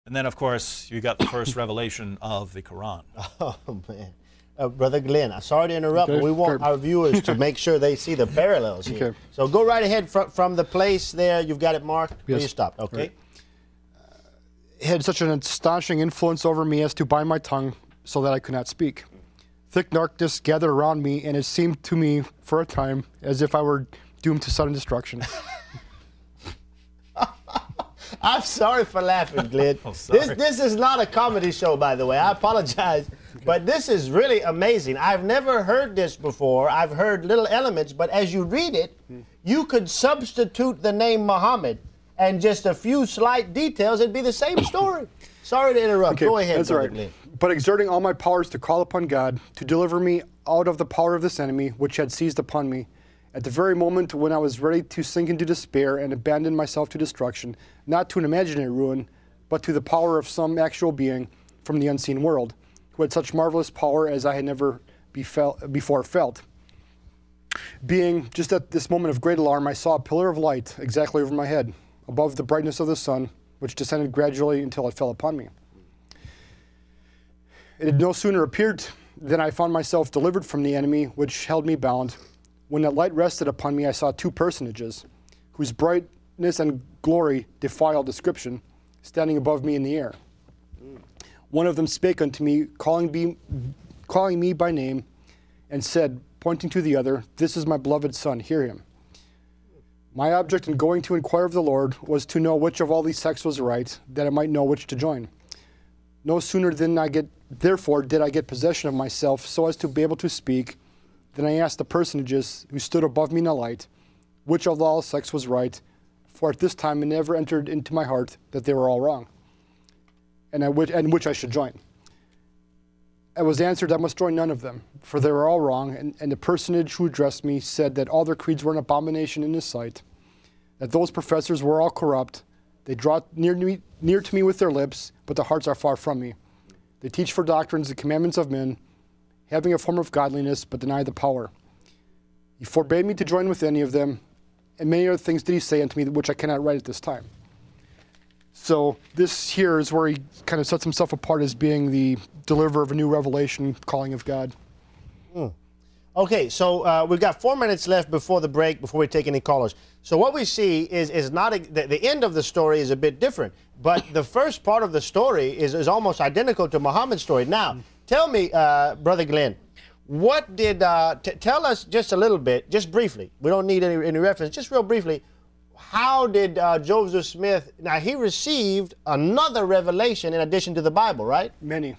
And then, of course, you got the first revelation of the Quran. Oh, man. Brother Glenn, I'm sorry to interrupt, Okay, but we want our viewers to make sure they see the parallels here. Okay. So go right ahead from the place there. You've got it marked. Yes. Where you stopped. Okay. Right. It had such an astonishing influence over me as to bind my tongue so that I could not speak. Thick darkness gathered around me, and it seemed to me for a time as if I were doomed to sudden destruction. I'm sorry for laughing, Glenn. Oh, sorry. This is not a comedy show, by the way. I apologize. But this is really amazing. I've never heard this before. I've heard little elements, but as you read it, you could substitute the name Muhammad and just a few slight details, it'd be the same story. Sorry to interrupt. Okay, Go ahead, that's all Brother right. Glenn. But exerting all my powers to call upon God to deliver me out of the power of this enemy which had seized upon me, at the very moment when I was ready to sink into despair and abandon myself to destruction, not to an imaginary ruin, but to the power of some actual being from the unseen world, who had such marvelous power as I had never before felt. Being just at this moment of great alarm, I saw a pillar of light exactly over my head, above the brightness of the sun, which descended gradually until it fell upon me. It had no sooner appeared than I found myself delivered from the enemy which held me bound. When that light rested upon me, I saw two personages, whose brightness and glory defy all description, standing above me in the air. One of them spake unto me, calling me by name, and said, pointing to the other, This is my beloved Son, hear him. My object in going to inquire of the Lord was to know which of all these sects was right, that I might know which to join. No sooner therefore did I get possession of myself so as to be able to speak, than I asked the personages who stood above me in the light, which of all sects was right, for at this time it never entered into my heart that they were all wrong, and which I should join. I was answered, I must join none of them, for they were all wrong, and the personage who addressed me said that all their creeds were an abomination in his sight, that those professors were all corrupt, they draw near to me with their lips, but their hearts are far from me. They teach for doctrines the commandments of men, having a form of godliness, but deny the power. He forbade me to join with any of them, and many other things did he say unto me, which I cannot write at this time. So this here is where he kind of sets himself apart as being the deliverer of a new revelation, calling of God. Okay, so we've got 4 minutes left before the break, before we take any callers. So what we see is not the end of the story is a bit different, but the first part of the story is almost identical to Muhammad's story. Now, tell me, Brother Glenn, what did tell us just a little bit, just briefly. We don't need any reference, just real briefly. How did Joseph Smith? Now he received another revelation in addition to the Bible, right? Many.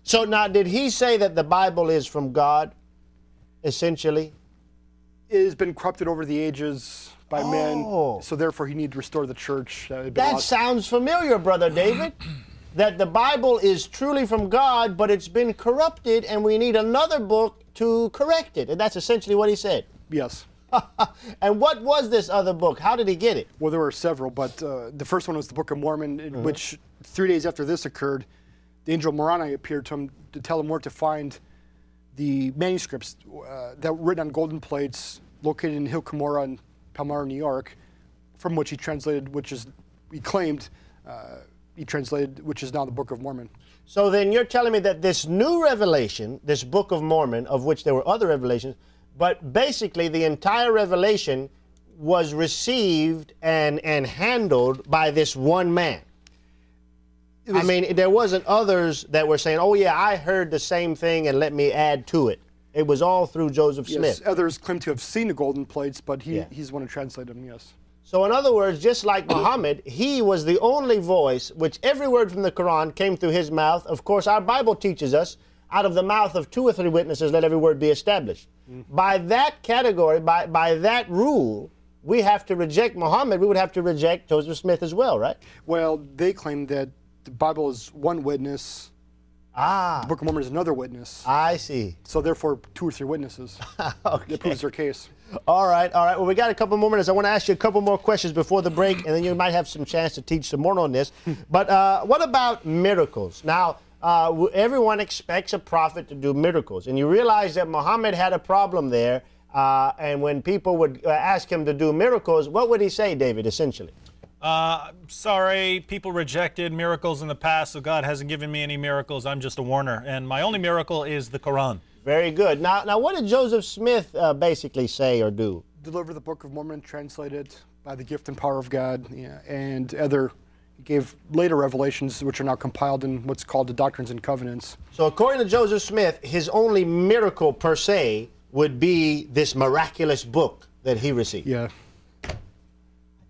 So now, did he say that the Bible is from God? Essentially, It has been corrupted over the ages by men, so therefore he needed to restore the church. That sounds familiar, Brother David. That the Bible is truly from God, but it's been corrupted, and we need another book to correct it. And that's essentially what he said. Yes. And what was this other book? How did he get it? Well, there were several, but the first one was the Book of Mormon, in which 3 days after this occurred, the angel Moroni appeared to him to tell him where to find the manuscripts that were written on golden plates located in Hill Cumorah in Palmyra, New York, from which he translated, which is, he claimed, he translated, which is now the Book of Mormon. So then you're telling me that this new revelation, this Book of Mormon, of which there were other revelations, but basically the entire revelation was received and handled by this one man. I mean, there wasn't others that were saying, oh, yeah, I heard the same thing and let me add to it. It was all through Joseph Smith. Yes, others claim to have seen the golden plates, but he's the one who translated them, yes. So in other words, just like Muhammad, he was the only voice which every word from the Quran came through his mouth. Of course, our Bible teaches us, out of the mouth of 2 or 3 witnesses, let every word be established. By that category, by that rule, we have to reject Muhammad. We would have to reject Joseph Smith as well, right? Well, they claim that the Bible is one witness. The Book of Mormon is another witness. I see. So therefore, 2 or 3 witnesses. Okay. That proves their case. All right, all right. Well, we got a couple more minutes. I want to ask you a couple more questions before the break, and then you might have some chance to teach some more on this. But what about miracles? Now, everyone expects a prophet to do miracles, and you realize that Muhammad had a problem there, and when people would ask him to do miracles, what would he say, David, essentially? Sorry, people rejected miracles in the past, so God hasn't given me any miracles. I'm just a warner, and my only miracle is the Quran. Very good. Now, what did Joseph Smith basically say or do? Deliver the Book of Mormon, translated by the gift and power of God, and other. He gave later revelations, which are now compiled in what's called the Doctrines and Covenants. So according to Joseph Smith, his only miracle per se would be this miraculous book that he received. Yeah. I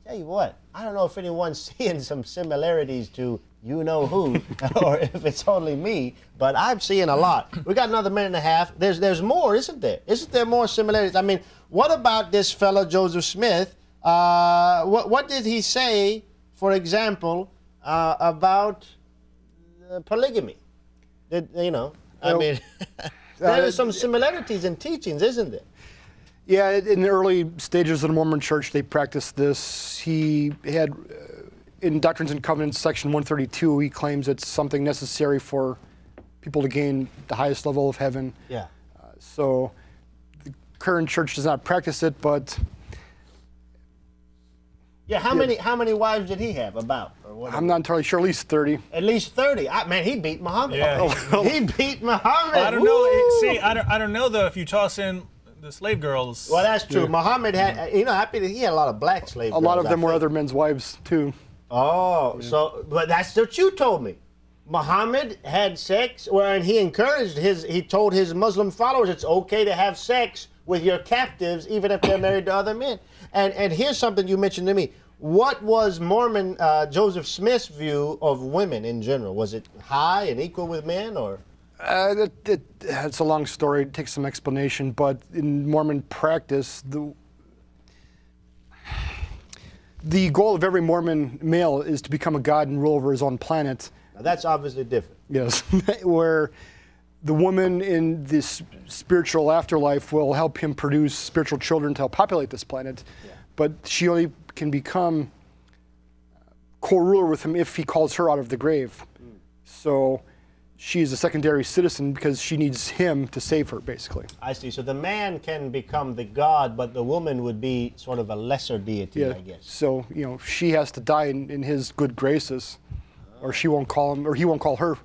tell you what, I don't know if anyone's seeing some similarities to you-know-who, or if it's only me, but I'm seeing a lot. We got another minute and a half. There's more, isn't there? Isn't there more similarities? I mean, what about this fellow Joseph Smith? What did he say, for example, about polygamy? I mean, there are some similarities in teachings, isn't there? Yeah, in the early stages of the Mormon Church, they practiced this. He had, in Doctrines and Covenants, section 132, he claims it's something necessary for people to gain the highest level of heaven. Yeah. So the current church does not practice it, but... Yeah, how many wives did he have, about? I'm not entirely sure, at least 30. At least 30. Man, he beat Muhammad. Yeah. He beat Muhammad. I don't know. See, I don't know, though, if you toss in the slave girls. Well, that's true. Yeah. Muhammad had, he had a lot of black slave girls. A lot of them were other men's wives, too. Oh, yeah. So, but that's what you told me. Muhammad had sex, and he encouraged he told his Muslim followers it's okay to have sex with your captives, even if they're married to other men. And here's something you mentioned to me. What was Mormon Joseph Smith's view of women in general? Was it high and equal with men, or? It's a long story. It takes some explanation. But in Mormon practice, the goal of every Mormon male is to become a god and rule over his own planet. Now, that's obviously different. Yes, where the woman in this spiritual afterlife will help him produce spiritual children to help populate this planet. Yeah. But she only can become co-ruler with him if he calls her out of the grave. Mm. So she is a secondary citizen because she needs him to save her, basically. I see. So the man can become the god, but the woman would be sort of a lesser deity, I guess. So, she has to die in his good graces, or she won't call him, or he won't call her.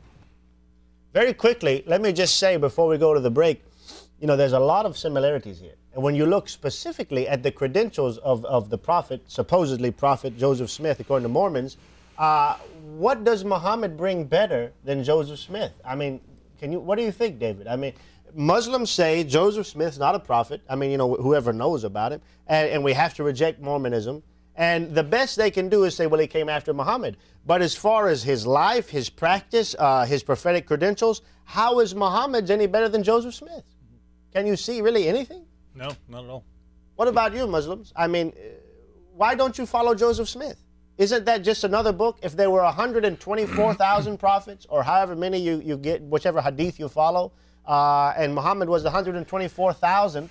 Very quickly, let me just say before we go to the break, there's a lot of similarities here. And when you look specifically at the credentials of the prophet, supposedly prophet Joseph Smith, according to Mormons, what does Muhammad bring better than Joseph Smith? I mean, what do you think, David? I mean, Muslims say Joseph Smith's not a prophet. I mean, whoever knows about him. And we have to reject Mormonism. And the best they can do is say, well, he came after Muhammad. But as far as his life, his practice, his prophetic credentials, how is Muhammad's any better than Joseph Smith? Can you see really anything? No, not at all. What about you, Muslims? I mean, why don't you follow Joseph Smith? Isn't that just another book? If there were 124,000 prophets, or however many you get, whichever hadith you follow, and Muhammad was 124,000,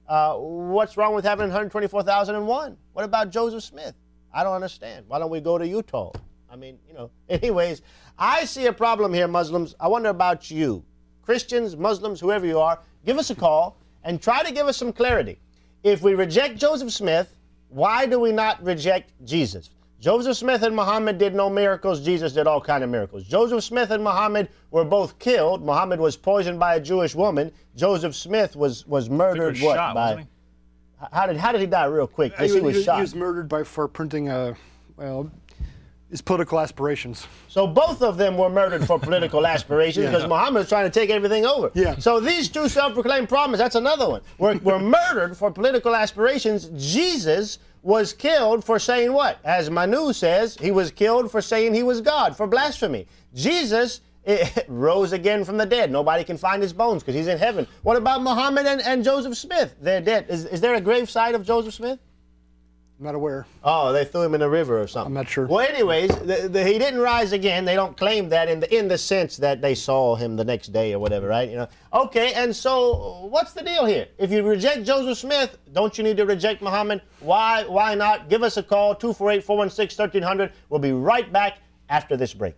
what's wrong with having 124,001? What about Joseph Smith? I don't understand. Why don't we go to Utah? I mean, anyways, I see a problem here, Muslims. I wonder about you. Christians, Muslims, whoever you are, give us a call and try to give us some clarity. If we reject Joseph Smith, why do we not reject Jesus? Joseph Smith and Muhammad did no miracles. Jesus did all kinds of miracles. Joseph Smith and Muhammad were both killed. Muhammad was poisoned by a Jewish woman. Joseph Smith was murdered. He was shot, wasn't he? How did he die real quick? He was shot. He was murdered for printing his political aspirations. So both of them were murdered for political aspirations because Muhammad was trying to take everything over. Yeah. So these two self-proclaimed prophets, that's another one, were murdered for political aspirations. Jesus was killed for saying what? As Manu says, he was killed for saying he was God, for blasphemy. Jesus rose again from the dead. Nobody can find his bones because he's in heaven. What about Muhammad and Joseph Smith? They're dead. Is there a gravesite of Joseph Smith? I'm not aware. Oh, they threw him in a river or something. I'm not sure. Well, anyways, he didn't rise again. They don't claim that in the sense that they saw him the next day or whatever, right? Okay, and so what's the deal here? If you reject Joseph Smith, don't you need to reject Muhammad? Why not? Give us a call, 248-416-1300. We'll be right back after this break.